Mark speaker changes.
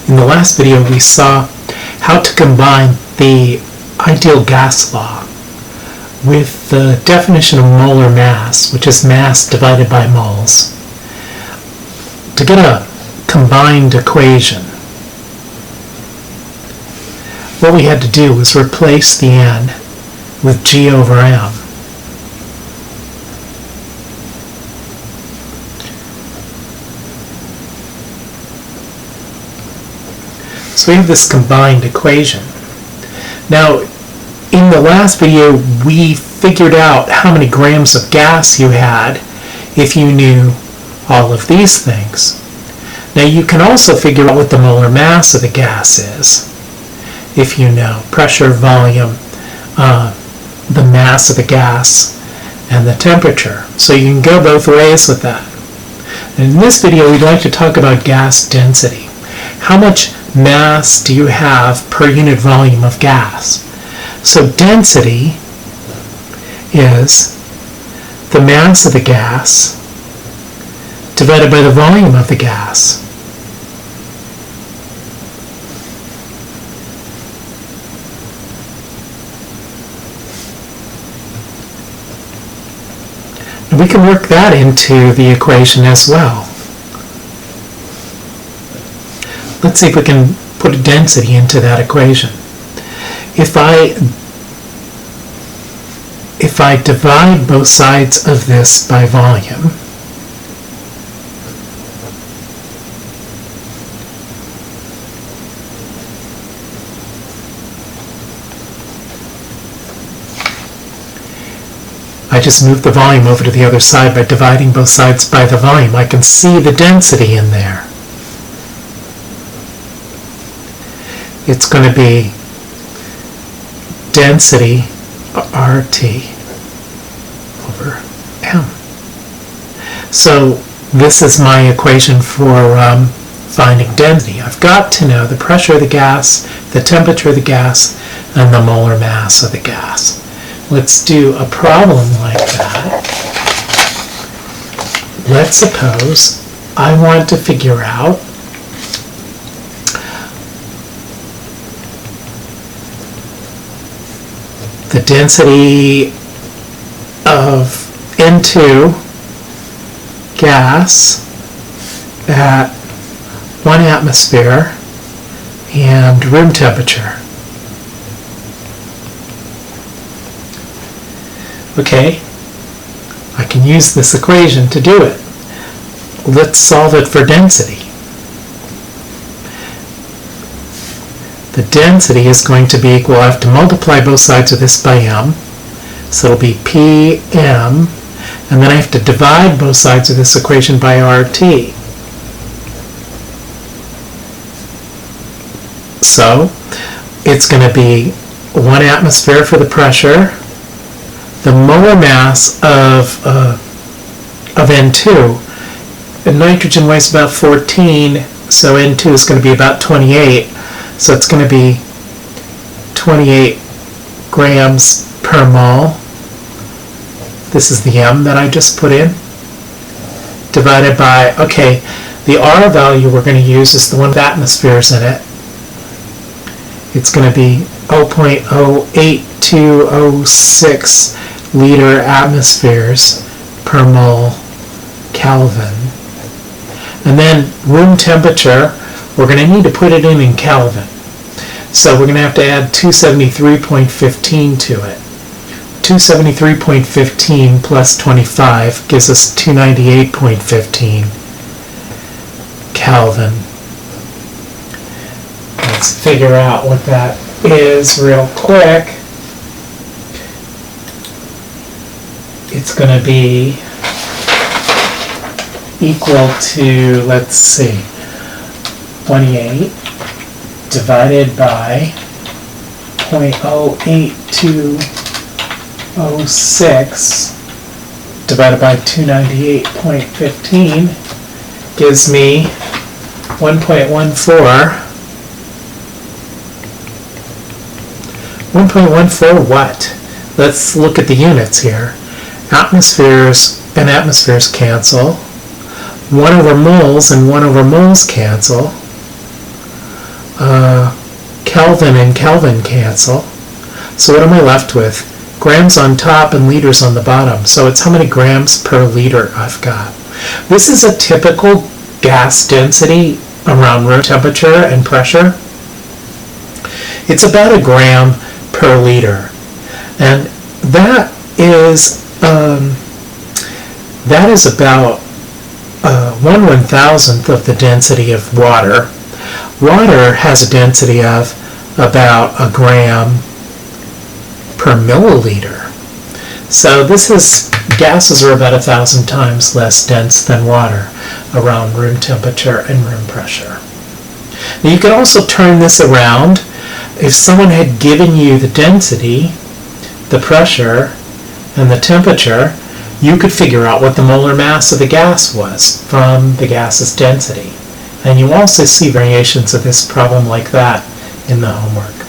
Speaker 1: In the last video we saw how to combine the ideal gas law with the definition of molar mass, which is mass divided by moles, to get a combined equation. What we had to do was replace the n with g over m. So we have this combined equation. Now, in the last video, we figured out how many grams of gas you had if you knew all of these things. Now, you can also figure out what the molar mass of the gas is if you know pressure, volume, the mass of the gas, and the temperature. So you can go both ways with that. And in this video, we'd like to talk about gas density. How much mass do you have per unit volume of gas? So density is the mass of the gas divided by the volume of the gas. And we can work that into the equation as well. Let's see if we can put a density into that equation. If I divide both sides of this by volume, I just move the volume over to the other side by dividing both sides by the volume. I can see the density in there. It's going to be density RT over M. So this is my equation for finding density. I've got to know the pressure of the gas, the temperature of the gas, and the molar mass of the gas. Let's do a problem like that. Let's suppose I want to figure out the density of N2 gas at 1 atmosphere and room temperature. Okay, I can use this equation to do it. Let's solve it for density. The density is going to be equal, I have to multiply both sides of this by m, so it'll be Pm, and then I have to divide both sides of this equation by RT. So it's going to be 1 atmosphere for the pressure, the molar mass of N2, and nitrogen weighs about 14, so N2 is going to be about 28. So it's going to be 28 grams per mole. This is the M that I just put in. Divided by, okay, the R value we're going to use is the one with atmospheres in it. It's going to be 0.08206 liter atmospheres per mole Kelvin. And then room temperature, we're going to need to put it in Kelvin. So we're going to have to add 273.15 to it. 273.15 plus 25 gives us 298.15 Kelvin. Let's figure out what that is real quick. It's going to be equal to, let's see, 28 divided by 0.08206 divided by 298.15 gives me 1.14. 1.14 what? Let's look at the units here. Atmospheres and atmospheres cancel. 1 over moles and 1 over moles cancel. Kelvin and Kelvin cancel. So what am I left with? Grams on top and liters on the bottom. So it's how many grams per liter I've got. This is a typical gas density around room temperature and pressure. It's about a gram per liter. And that is about 1/1000th of the density of water. Water has a density of about a gram per milliliter. So gases are about 1,000 times less dense than water around room temperature and room pressure. Now you can also turn this around. If someone had given you the density, the pressure, and the temperature, you could figure out what the molar mass of the gas was from the gas's density. And you also see variations of this problem like that in the homework.